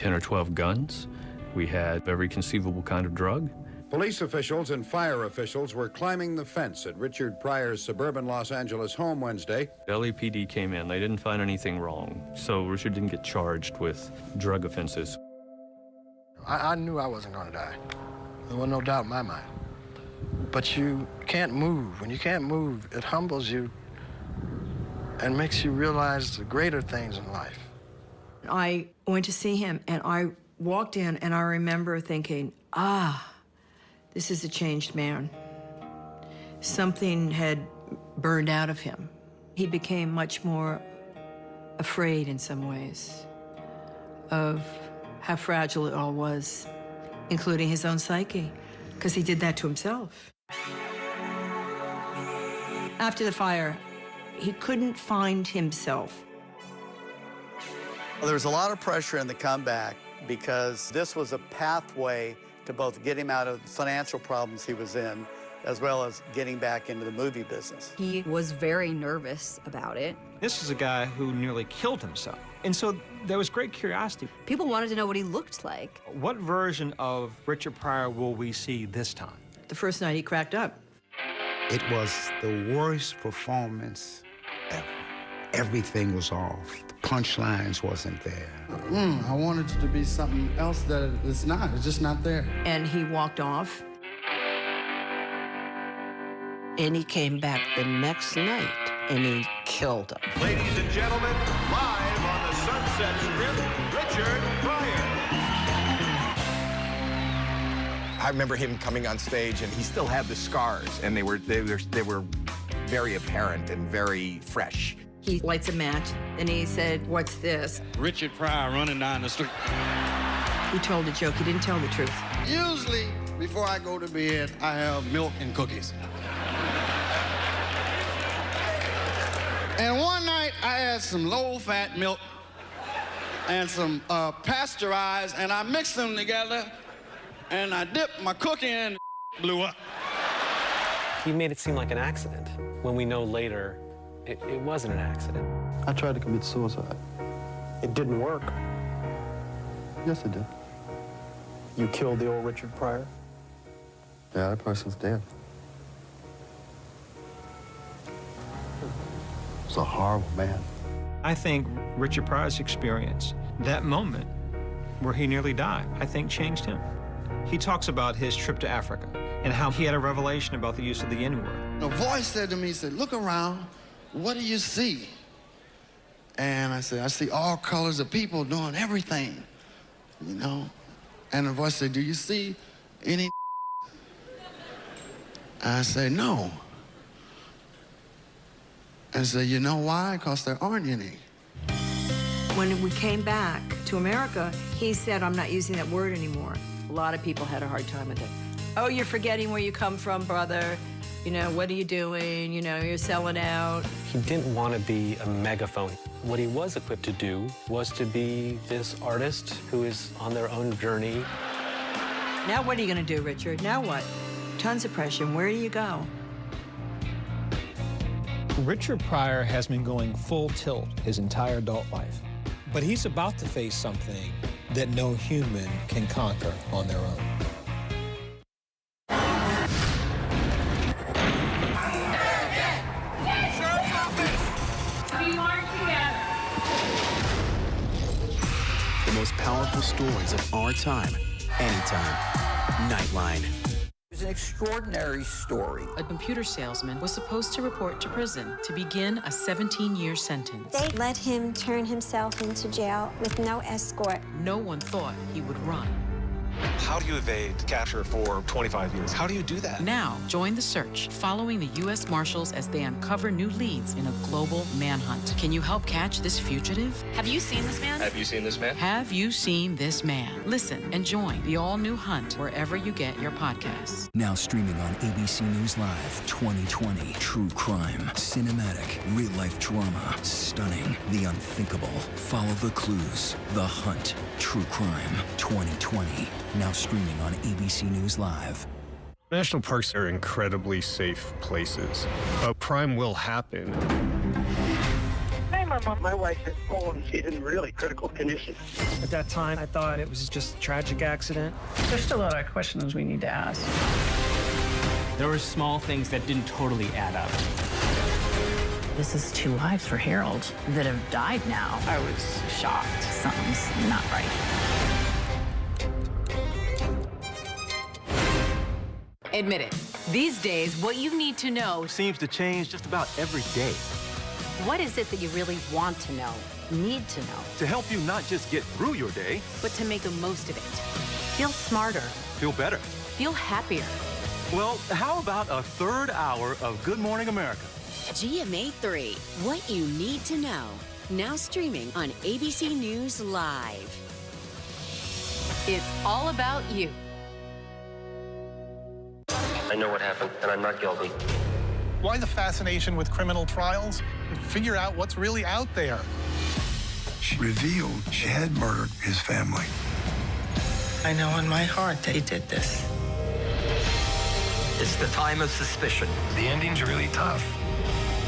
10 or 12 guns. We had every conceivable kind of drug. Police officials and fire officials were climbing the fence at Richard Pryor's suburban Los Angeles home Wednesday. LAPD came in. They didn't find anything wrong, so Richard didn't get charged with drug offenses. I knew I wasn't going to die. There was no doubt in my mind. But you can't move. When you can't move, it humbles you and makes you realize the greater things in life. I went to see him, and I walked in, and I remember thinking, this is a changed man. Something had burned out of him. He became much more afraid in some ways of how fragile it all was, including his own psyche, because he did that to himself. After the fire, he couldn't find himself. Well, there was a lot of pressure in the comeback because this was a pathway to both get him out of the financial problems he was in, as well as getting back into the movie business. He was very nervous about it. This is a guy who nearly killed himself. And so there was great curiosity. People wanted to know what he looked like. What version of Richard Pryor will we see this time? The first night he cracked up. It was the worst performance ever. Everything was off. The punchlines wasn't there. I wanted it to be something else that it's not. It's just not there. And he walked off. And he came back the next night, and he killed him. Ladies and gentlemen, live on the Sunset Strip, Richard Pryor. I remember him coming on stage, and he still had the scars, and they were very apparent and very fresh. He lights a match, and he said, "What's this?" Richard Pryor running down the street. He told a joke. He didn't tell the truth. Usually, before I go to bed, I have milk and cookies. And one night, I had some low-fat milk and some pasteurized, and I mixed them together, and I dipped my cookie in, blew up. He made it seem like an accident, when we know later it wasn't an accident. I tried to commit suicide. It didn't work. Yes, it did. You killed the old Richard Pryor? Yeah, that person's dead. It's a horrible man. I think Richard Pryor's experience, that moment where he nearly died, I think changed him. He talks about his trip to Africa and how he had a revelation about the use of the N-word. A voice said to me, he said, "Look around, what do you see?" And I said, "I see all colors of people doing everything, you know?" And the voice said, "Do you see any?" I said, "No." And I said, "You know why? Because there aren't any." When we came back to America, he said, "I'm not using that word anymore." A lot of people had a hard time with it. "Oh, you're forgetting where you come from, brother. You know, what are you doing? You know, you're selling out." He didn't want to be a megaphone. What he was equipped to do was to be this artist who is on their own journey. Now what are you going to do, Richard? Now what? Tons of pressure. Where do you go? Richard Pryor has been going full tilt his entire adult life, but he's about to face something that no human can conquer on their own. The most powerful stories of our time, anytime. Nightline. It was an extraordinary story. A computer salesman was supposed to report to prison to begin a 17-year sentence. They let him turn himself into jail with no escort. No one thought he would run. How do you evade capture for 25 years? How do you do that? Now, join the search, following the U.S. Marshals as they uncover new leads in a global manhunt. Can you help catch this fugitive? Have you seen this man? Have you seen this man? Have you seen this man? Listen and join the all-new hunt wherever you get your podcasts. Now streaming on ABC News Live 2020. True crime, cinematic, real-life drama, stunning, the unthinkable. Follow the clues. The Hunt. True crime 2020. Now streaming on ABC News Live. National parks are incredibly safe places. Crime will happen. Hey, my mom. My wife is fallen. She's in really critical condition. At that time, I thought it was just a tragic accident. There's still a lot of questions we need to ask. There were small things that didn't totally add up. This is 2 lives for Harold that have died now. I was shocked. Something's not right. Admit it. These days, what you need to know seems to change just about every day. What is it that you really want to know, need to know? To help you not just get through your day, but to make the most of it. Feel smarter. Feel better. Feel happier. Well, how about a third hour of Good Morning America? GMA 3, what you need to know. Now streaming on ABC News Live. It's all about you. I know what happened, and I'm not guilty. Why the fascination with criminal trials? Figure out what's really out there. She revealed she had murdered his family. I know in my heart they did this. It's the time of suspicion. The ending's really tough.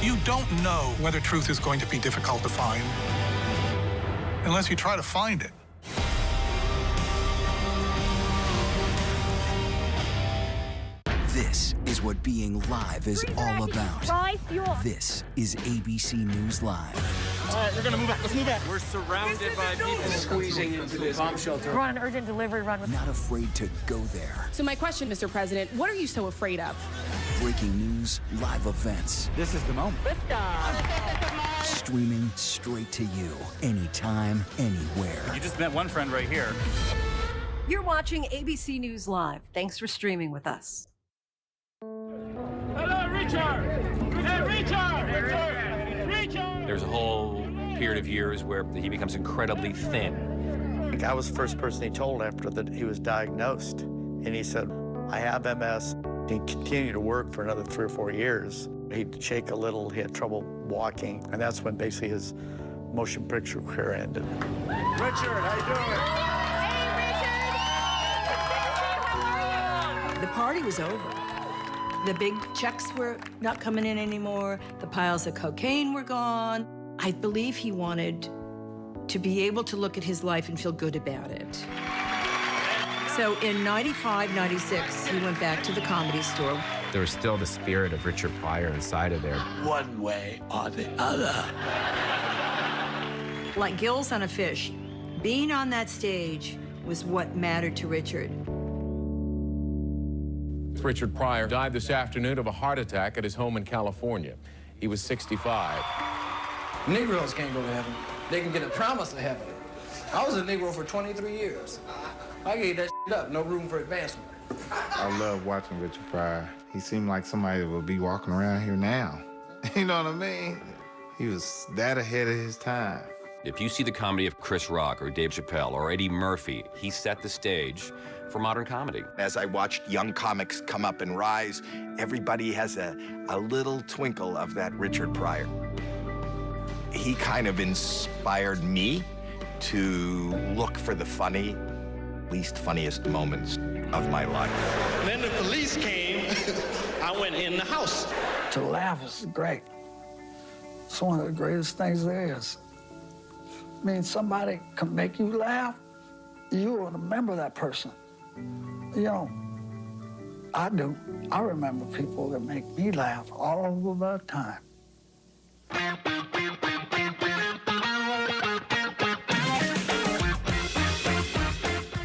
You don't know whether truth is going to be difficult to find unless you try to find it. This is what being live is all about. This is ABC News Live. All right, we're gonna move back. Let's move back. We're surrounded by people squeezing into this bomb shelter. We're on an urgent delivery run. Not afraid to go there. So my question, Mr. President, what are you so afraid of? Breaking news, live events. This is the moment. Streaming straight to you, anytime, anywhere. You just met one friend right here. You're watching ABC News Live. Thanks for streaming with us. Hello, Richard! Hey, Richard! Richard! There's a whole period of years where he becomes incredibly thin. I was the first person he told after that he was diagnosed. And he said, I have MS. He continued to work for another 3 or 4 years. He'd shake a little, he had trouble walking, and that's when basically his motion picture career ended. Richard, how you doing? Hey, Richard! The party was over. The big checks were not coming in anymore. The piles of cocaine were gone. I believe he wanted to be able to look at his life and feel good about it. So in 95, 96, he went back to the Comedy Store. There was still the spirit of Richard Pryor inside of there. One way or the other. Like gills on a fish, being on that stage was what mattered to Richard. Richard Pryor died this afternoon of a heart attack at his home in California. He was 65. Negroes can't go to heaven. They can get a promise of heaven. I was a Negro for 23 years. I gave that shit up, no room for advancement. I love watching Richard Pryor. He seemed like somebody that would be walking around here now. You know what I mean? He was that ahead of his time. If you see the comedy of Chris Rock or Dave Chappelle or Eddie Murphy, he set the stage for modern comedy. As I watched young comics come up and rise, everybody has a little twinkle of that Richard Pryor. He kind of inspired me to look for the funny, least funniest moments of my life. And then the police came, I went in the house. To laugh is great. It's one of the greatest things there is. I mean, somebody can make you laugh, you will remember that person. You know, I do. I remember people that make me laugh all of the time.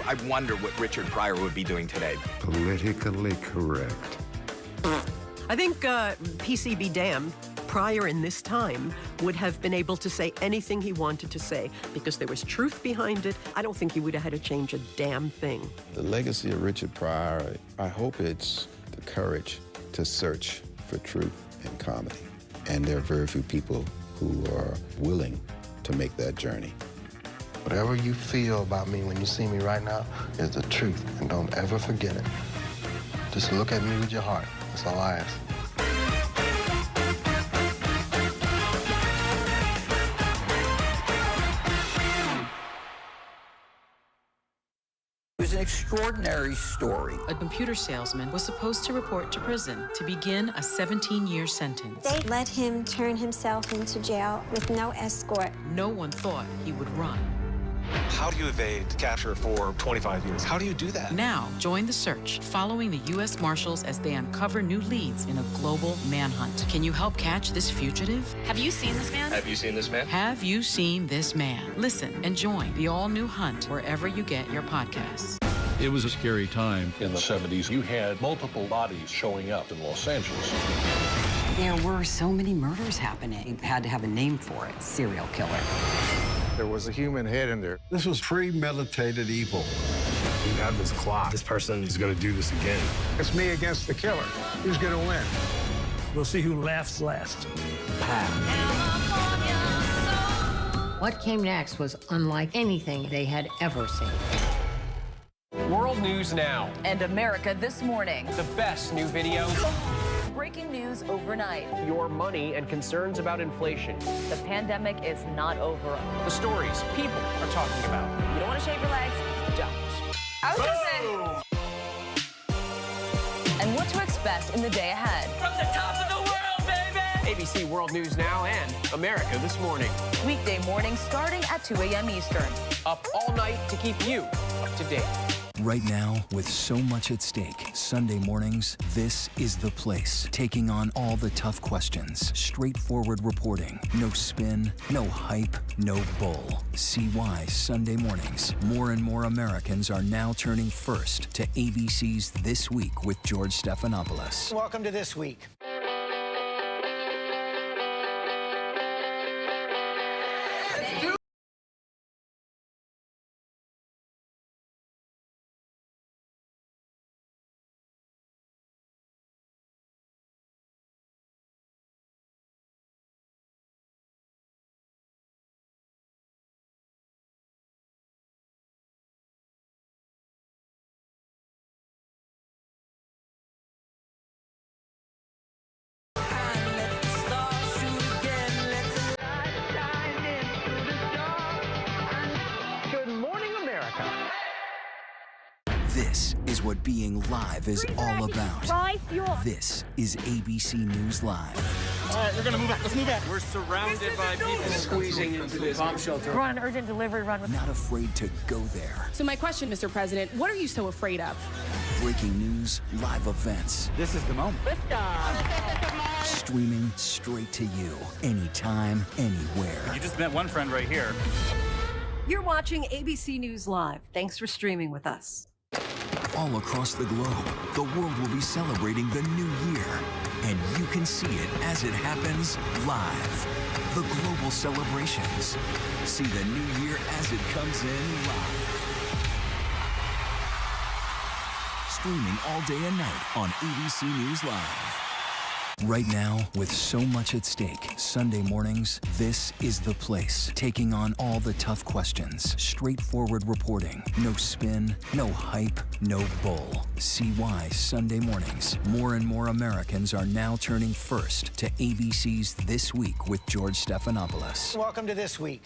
I wonder what Richard Pryor would be doing today. Politically correct. I think PC be damned. Pryor in this time would have been able to say anything he wanted to say because there was truth behind it. I don't think he would have had to change a damn thing. The legacy of Richard Pryor, I hope it's the courage to search for truth in comedy. And there are very few people who are willing to make that journey. Whatever you feel about me when you see me right now is the truth, and don't ever forget it. Just look at me with your heart. That's all I ask. was an extraordinary story. A computer salesman was supposed to report to prison to begin a 17-year sentence. They let him turn himself into jail with no escort. No one thought he would run. How do you evade capture for 25 years? How do you do that? Now, join the search, following the U.S. Marshals as they uncover new leads in a global manhunt. Can you help catch this fugitive? Have you seen this man? Have you seen this man? Have you seen this man? Listen and join the all-new Hunt wherever you get your podcasts. It was a scary time. In the 70s, you had multiple bodies showing up in Los Angeles. There were so many murders happening. You had to have a name for it, serial killer. There was a human head in there. This was premeditated evil. You have this clock. This person is going to do this again. It's me against the killer. Who's going to win? We'll see who laughs last. What came next was unlike anything they had ever seen. World News Now. And America This Morning. The best new videos. Breaking news overnight. Your money and concerns about inflation. The pandemic is not over. The stories people are talking about. You don't want to shave your legs? Don't. I was gonna say. And what to expect in the day ahead. From the top of the world, baby! ABC World News Now and America This Morning. Weekday mornings starting at 2 a.m. Eastern. Up all night to keep you up to date. Right now, with so much at stake, Sunday mornings, this is the place. Taking on all the tough questions. Straightforward reporting. No spin, no hype, no bull. See why Sunday mornings, more and more Americans are now turning first to ABC's This Week with George Stephanopoulos. Welcome to This Week. This is what being live is all about. This is ABC News Live. All right, we're gonna move back. Let's move back. We're surrounded by people squeezing into this bomb shelter. We're on an urgent delivery run. Not afraid to go there. So my question, Mr. President, what are you so afraid of? Breaking news, live events. This is the moment. Streaming straight to you, anytime, anywhere. You just met one friend right here. You're watching ABC News Live. Thanks for streaming with us. All across the globe, the world will be celebrating the new year. And you can see it as it happens live. The global celebrations. See the new year as it comes in live. Streaming all day and night on ABC News Live. Right now, with so much at stake, Sunday mornings, this is the place. Taking on all the tough questions. Straightforward reporting. No spin, no hype, no bull. See why Sunday mornings, more and more Americans are now turning first to ABC's This Week with George Stephanopoulos. Welcome to This Week.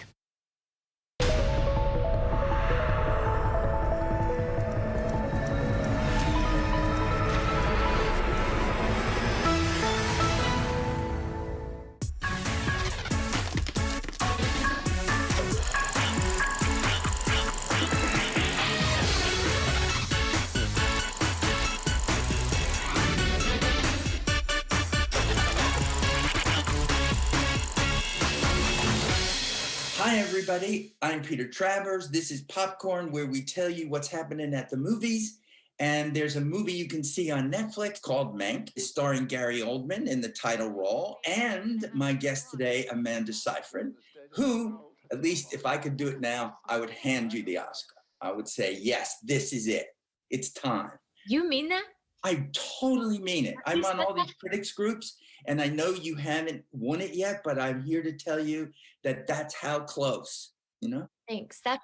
Hi, everybody. I'm Peter Travers. This is Popcorn, where we tell you what's happening at the movies. And there's a movie you can see on Netflix called Mank, starring Gary Oldman in the title role, and my guest today, Amanda Seyfried, who, at least if I could do it now, I would hand you the Oscar. I would say, yes, this is it. It's time. You mean that? I totally mean it. I'm on all these critics groups, and I know you haven't won it yet, but I'm here to tell you that that's how close, you know? Thanks. That's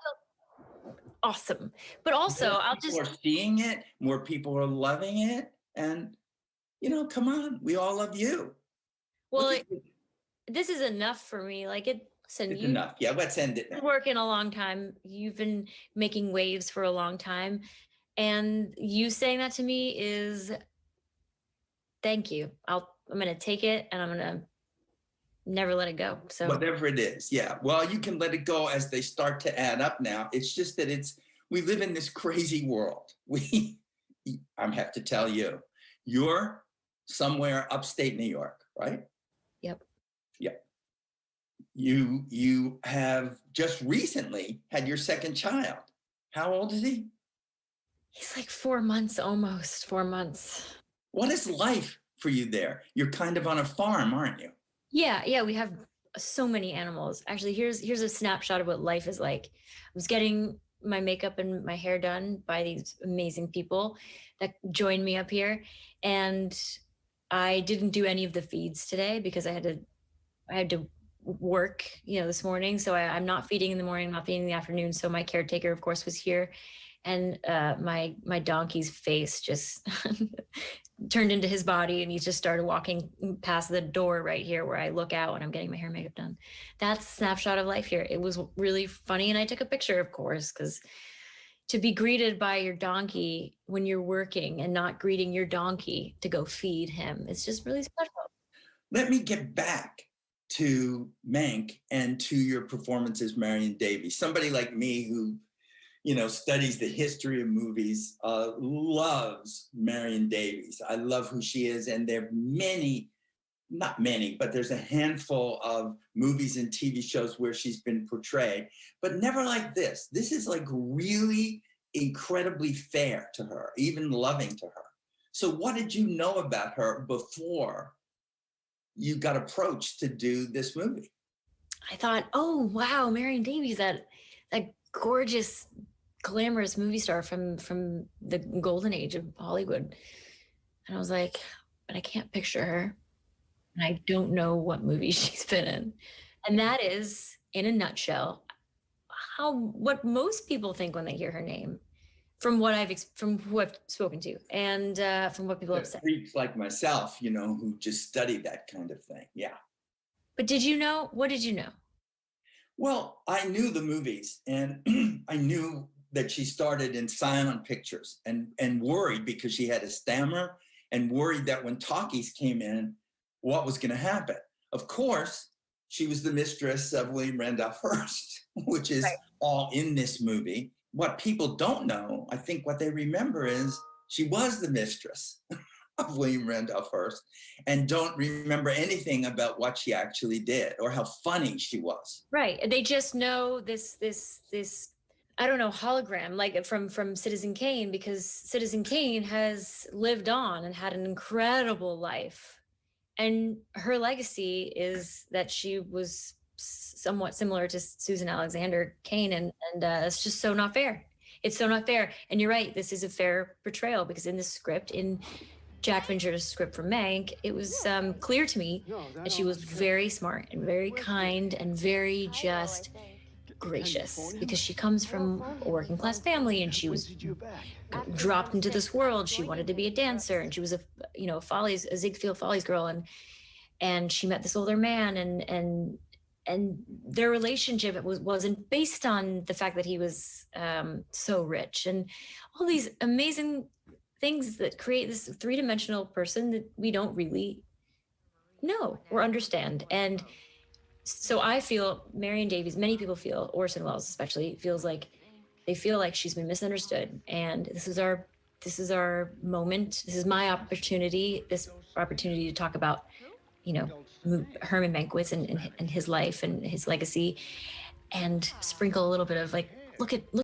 awesome. But also, More people are seeing it, more people are loving it, and, you know, come on, we all love you. Well, this is enough for me. Like, Listen, It's enough. Yeah, let's end it now. You've been working a long time. You've been making waves for a long time. And you saying that to me is thank you. I'm going to take it and I'm going to never let it go. So whatever it is, yeah. Well, you can let it go as they start to add up now. It's just that we live in this crazy world. I have to tell you, you're somewhere upstate New York, right? Yep. Yep. You have just recently had your second child. How old is he? He's like 4 months, almost 4 months. What is life for you there? You're kind of on a farm, aren't you? Yeah, we have so many animals. Actually, here's a snapshot of what life is like. I was getting my makeup and my hair done by these amazing people that joined me up here, and I didn't do any of the feeds today because I had to work, this morning. So I'm not feeding in the morning, I'm not feeding in the afternoon. So my caretaker, of course, was here, and my donkey's face just turned into his body, and he just started walking past the door right here where I look out when I'm getting my hair and makeup done. That's a snapshot of life here. It was really funny, and I took a picture, of course, because to be greeted by your donkey when you're working and not greeting your donkey to go feed him, it's just really special. Let me get back to Mank and to your performance as Marion Davies. Somebody like me who studies the history of movies, loves Marion Davies. I love who she is. And there are not many, but there's a handful of movies and TV shows where she's been portrayed, but never like this. This is like really incredibly fair to her, even loving to her. So what did you know about her before you got approached to do this movie? I thought, oh, wow, Marion Davies, that gorgeous, glamorous movie star from the golden age of Hollywood. And I was like, but I can't picture her. And I don't know what movie she's been in. And that is, in a nutshell, what most people think when they hear her name, from who I've spoken to, and from what people have said. Freaks like myself, who just study that kind of thing. Yeah. But did you know? What did you know? Well, I knew the movies, and I knew that she started in silent pictures, and worried because she had a stammer, and worried that when talkies came in, what was going to happen. Of course, she was the mistress of William Randolph Hearst, which is all in this movie. What people don't know, I think what they remember is she was the mistress of William Randolph Hearst, and don't remember anything about what she actually did or how funny she was. Right. They just know this I don't know, hologram, like from Citizen Kane, because Citizen Kane has lived on and had an incredible life. And her legacy is that she was somewhat similar to Susan Alexander Kane, and it's just so not fair. It's so not fair. And you're right, this is a fair portrayal, because in the script, in Jack Fincher's script for Mank, it was clear to me that she was very smart and very kind and very just gracious, because she comes from a working class family, and she was dropped into this world. She wanted to be a dancer, and she was a Ziegfeld Follies girl, and she met this older man, and their relationship wasn't based on the fact that he was so rich, and all these amazing things that create this three-dimensional person that we don't really know or understand. And so I feel Marion Davies, many people feel, Orson Welles especially, they feel like she's been misunderstood. And this is our moment. This is my opportunity, to talk about, Herman Mankiewicz and his life and his legacy, and sprinkle a little bit of look